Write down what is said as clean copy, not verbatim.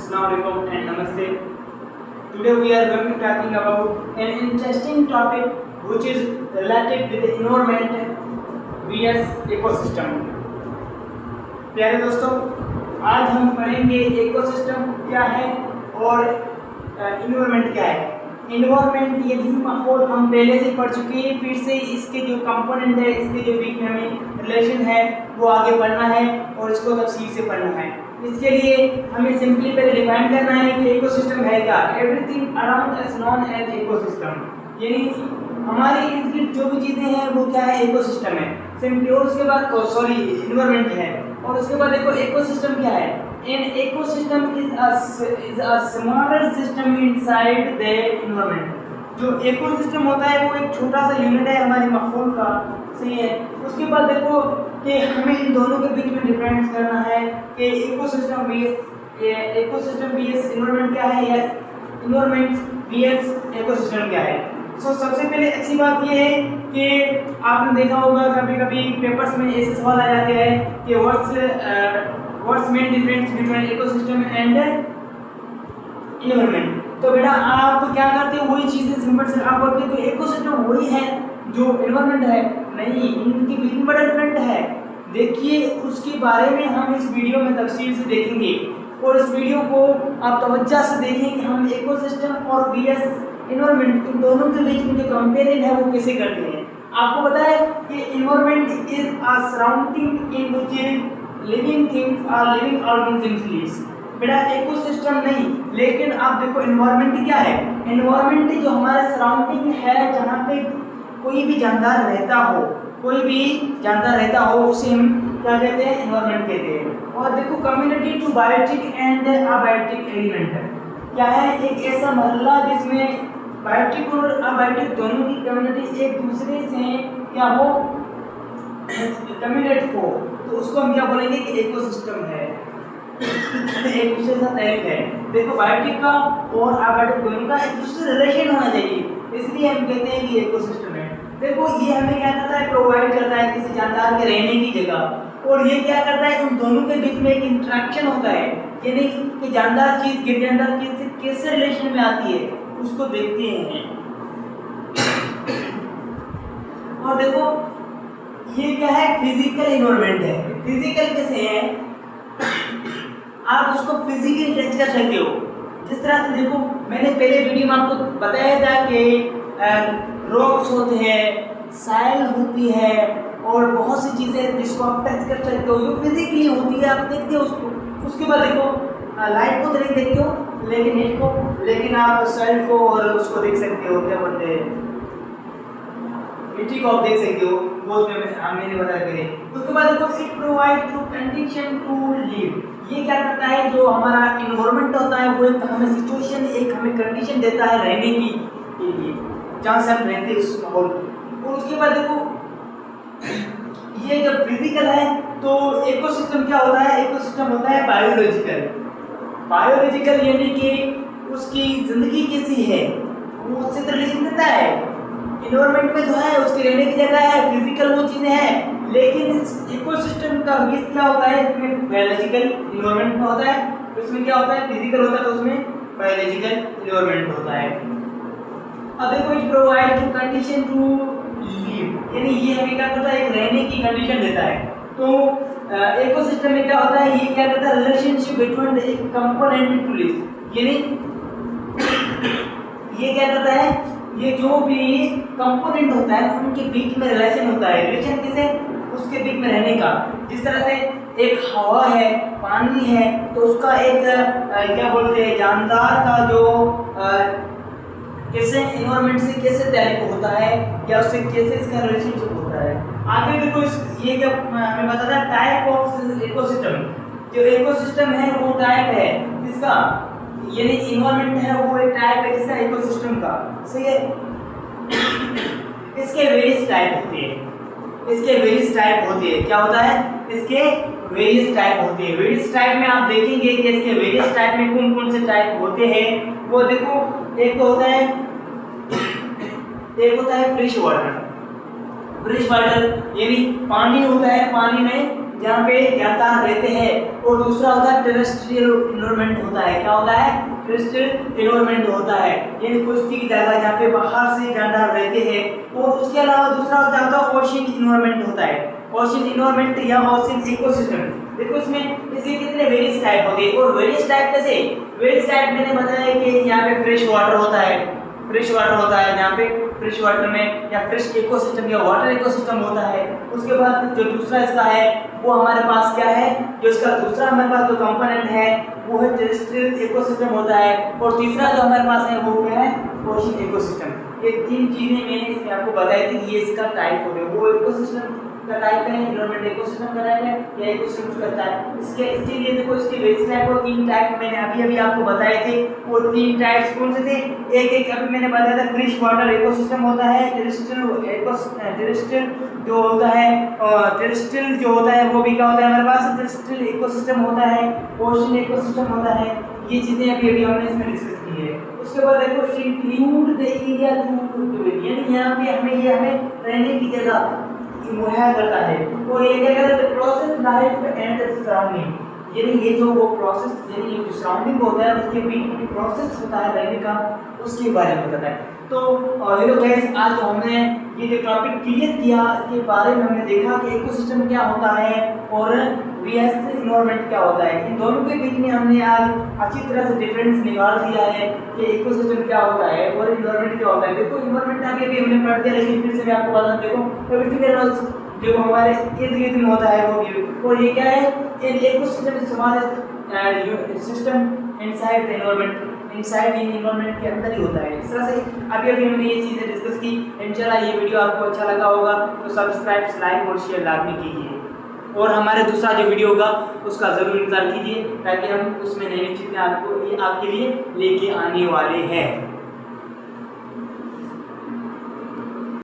Assalamualaikum and Namaste. Today we are going to talking about an interesting topic which is related with the environment vs ecosystem. प्यारे दोस्तों, आज हम पढ़ेंगे ecosystem क्या है और इन्वायरमेंट क्या है। इन्वायरमेंट ये भी माहौल हम पहले से पढ़ चुके हैं, फिर से इसके जो कंपोनेंट है, इसके जो बीच में हमें रिलेशन है वो आगे पढ़ना है और इसको तफसील से पढ़ना है। इसके लिए हमें सिंपली पहले डिफाइन करना है कि इकोसिस्टम है क्या। Everything around is known as ecosystem, यानी हमारे इर्द गिर्द जो भी चीज़ें हैं वो क्या है, इकोसिस्टम है सिंपली। और उसके बाद इन्वायरमेंट है। और उसके बाद देखो इकोसिस्टम क्या है। An ecosystem is a smaller system inside the environment. जो इकोसिस्टम होता है वो एक छोटा सा यूनिट है हमारे माहौल का, सही है। उसके बाद देखो कि हमें इन दोनों के बीच में डिफरेंस करना है कि इकोसिस्टम वीएस एनवायरनमेंट क्या है या एनवायरनमेंट वीएस इकोसिस्टम क्या है। सबसे पहले अच्छी बात यह है कि आपने देखा होगा कभी कभी पेपर्स में ऐसे सवाल आ जाते हैं कि what's main difference between ecosystem and environment. तो बेटा आप क्या करते हो, वही चीज़ें सिंपल से आप बोलते हो तो इकोसिस्टम वही है जो एनवायरनमेंट है। नहीं, इनके बीच में बड़ा डिफरेंट है। देखिए उसके बारे में हम इस वीडियो में तफसील से देखेंगे और इस वीडियो को आप तवज्जो से देखें कि हम इकोसिस्टम और वीएस एनवायरनमेंट इन दोनों के बीच में जो कंपेरिजन है वो कैसे करते हैं। आपको पता है कि environment is a surrounding in which living things are living organisms lives. बेटा इकोसिस्टम नहीं, लेकिन आप देखो एनवायरनमेंट क्या है। एनवायरनमेंट जो हमारे सराउंडिंग है, जहाँ पे कोई भी जानदार रहता हो, उसे हम क्या कहते हैं, एनवायरनमेंट कहते हैं। और देखो community to biotic and abiotic element क्या है, एक ऐसा मोहल्ला जिसमें बायोटिक और अबायोटिक दोनों की कम्युनिटी एक दूसरे से क्या हो, कम्युनिकेट हो, तो उसको हम क्या बोलेंगे कि इकोसिस्टम है, एक दूसरे के साथ लिंक है। देखो बायोटिक का और अबायोटिक दोनों का एक दूसरे से रिलेशन होना चाहिए, इसलिए हम कहते हैं कि इकोसिस्टम है। देखो ये हमें क्या करता है, प्रोवाइड करता है किसी जानदार के रहने की जगह। और ये क्या करता है, उन दोनों के बीच में एक इंटरेक्शन होता है, यानी कि जानदार चीज़ गिरजानदार चीज़ से कैसे रिलेशन में आती है उसको देखते हैं। और देखो ये क्या है, फिजिकल एनवायरनमेंट है। फिजिकल कैसे है, आप उसको फिजिकली टच कर सकते हो। जिस तरह से देखो मैंने पहले वीडियो में आपको बताया था कि रॉक्स होते हैं, साइल होती है और बहुत सी चीज़ें जिसको आप टच कर सकते हो, जो फिजिकली होती है, आप देखते हो उसको। उसके बाद देखो लाइट को तो नहीं देखते हो, लेकिन नेट को, लेकिन आप साइल को और उसको देख सकते हो, क्या बोलते हैं, मिट्टी को आप देख सकते हो, वो मैंने बताया पहले। उसके बाद देखो it provide to condition to live. ये क्या करता है, जो हमारा इन्वायरमेंट होता है वो एक हमें सिचुएशन, एक हमें कंडीशन देता है रहने की के लिए, जहाँ से हम रहते हैं उस माहौल। और उसके बाद देखो ये जब फिजिकल है तो इकोसिस्टम क्या होता है, इकोसिस्टम होता है बायोलॉजिकल यानी कि उसकी जिंदगी कैसी है वो उससे तो रिलेशन देता है। इन्वायरमेंट में जो है उसके रहने की जगह है, फिजिकल वो चीज़ें हैं, लेकिन इकोसिस्टम का बेस क्या होता है, इसमें बायोलॉजिकल इन्वायरमेंट में होता है, उसमें क्या होता है, फिजिकल होता है, तो उसमें बायोलॉजिकल इन्वायरमेंट होता है। अब देखो it provide to condition to live, यानी ये हमें क्या करता है, एक रहने की कंडीशन देता है। तो इकोसिस्टम में क्या होता है, ये क्या करता है, रिलेशनशिप बिटवीन एक कंपोनेंट टू लिव, यानी ये क्या करता है, ये जो भी कंपोनेंट होता है उनके बीच में रिलेशन होता है। रिलेशन किसे, उसके बीच में रहने का। जिस तरह से एक हवा है, पानी है, तो उसका एक क्या बोलते हैं, जानदार का जो कैसे एनवायरनमेंट से कैसे ताल्लुक होता है या उससे कैसे इसका रिलेशनशिप होता है। आगे देखो ये जब हमें बताता है टाइप ऑफ इकोसिस्टम। जो इकोसिस्टम है वो टाइप है इसका, यानी इन्वायरमेंट है वो एक टाइप है इसका इकोसिस्टम का, सही है। इसके वेरियस टाइप होते हैं, क्या होता है, इसके वेरियस टाइप होते हैं। वेरियस टाइप में आप देखेंगे कि इसके वेरियस टाइप में कौन कौन से टाइप होते हैं। वो देखो एक तो होता है फ्रेश वाटर, फ्रेश वाटर यानी पानी होता है, पानी में जहाँ पे जानदार रहते हैं, और दूसरा होता है टेरेस्ट्रियल एनवायरनमेंट होता है। क्या होता है? टेरेस्ट्रियल एनवायरनमेंट होता है, यानी कुछ की जगह जहाँ पे बाहर से जानदार रहते हैं। और उसके अलावा दूसरा क्या होता है? ओशियन एनवायरनमेंट होता है। ओशियन एनवायरनमेंट या ओशियन इकोसिस्टम। देखो इसमें इसके कितने वेरियस टाइप होते हैं, और वेरियस टाइप कैसे? वेरियस टाइप मैंने बताया कि यहाँ पे फ्रेश वाटर होता है, फ्रेश वाटर होता है जहाँ पे फ्रेश वाटर में, या फ्रेश इकोसिस्टम या वाटर इकोसिस्टम होता है। उसके बाद जो दूसरा इसका है वो हमारे पास क्या है, जो इसका दूसरा हमारे पास जो कंपोनेंट है वो है टेरेस्ट्रियल इकोसिस्टम होता है। और तीसरा जो हमारे पास है वो क्या है? Ocean ecosystem. ये तीन चीजें मैंने इसमें आपको बताई थी, ये इसका टाइप हो गया। वो इकोसिस्टम का टाइप है, एनवायरनमेंट इकोसिस्टम का टाइप है, या इकोसिस्टम का टाइप। इसके लिए देखो इसके वेरियस टाइप और तीन टाइप मैंने अभी आपको बताए थे। और तीन टाइप्स कौन से थे? एक अभी मैंने बताया था फ्रेश वाटर इकोसिस्टम होता है, टेरेस्ट्रियल जो होता है, टेरेस्ट्रियल जो होता है वो भी क्या होता है हमारे पास? टेरेस्ट्रियल इकोसिस्टम होता है, ओशियन इकोसिस्टम होता है। ये चीजें अभी हमने इसमें डिस्कस की है। उसके बाद देखो इंक्लूड द एरिया यानी यहाँ पे हमें रहने की जगह मुहैया करता है। और ये क्या कहते हैं? प्रोसेस लाइफ एंड सराउंडिंग, यानी ये जो वो प्रोसेस, यानी ये जो सराउंडिंग होता है उसके बीच में प्रोसेस होता है रहने का, उसके बारे में बताता है। तो हेलो गाइस, आज जो हमने ये जो टॉपिक क्लियर किया के बारे में हमने देखा कि इकोसिस्टम क्या होता है और वीएस एनवायरनमेंट क्या होता है। इन दोनों के बीच में हमने आज अच्छी तरह से डिफरेंस निकाल दिया है कि इकोसिस्टम क्या होता है और एनवायरनमेंट क्या होता है। देखो एनवायरनमेंट अभी हमने पढ़ दिया, लेकिन फिर से मैं आपको बता दूं, देखो एवरीथिंग जो हमारे इर्द गिर्द में होता है वो भी, और ये क्या है? Ecosystem is small system inside the environment, inside in environment के अंदर ही होता है। इस तरह से अभी हमने ये चीज़ें डिस्कस की। इंशाल्लाह ये वीडियो आपको अच्छा लगा होगा तो सब्सक्राइब, लाइक और शेयर लाजमी कीजिए, और हमारे दूसरा जो वीडियो होगा उसका ज़रूर इंतजार कीजिए, ताकि हम उसमें नई नई चीज़ें आपके लिए लेके आने वाले हैं।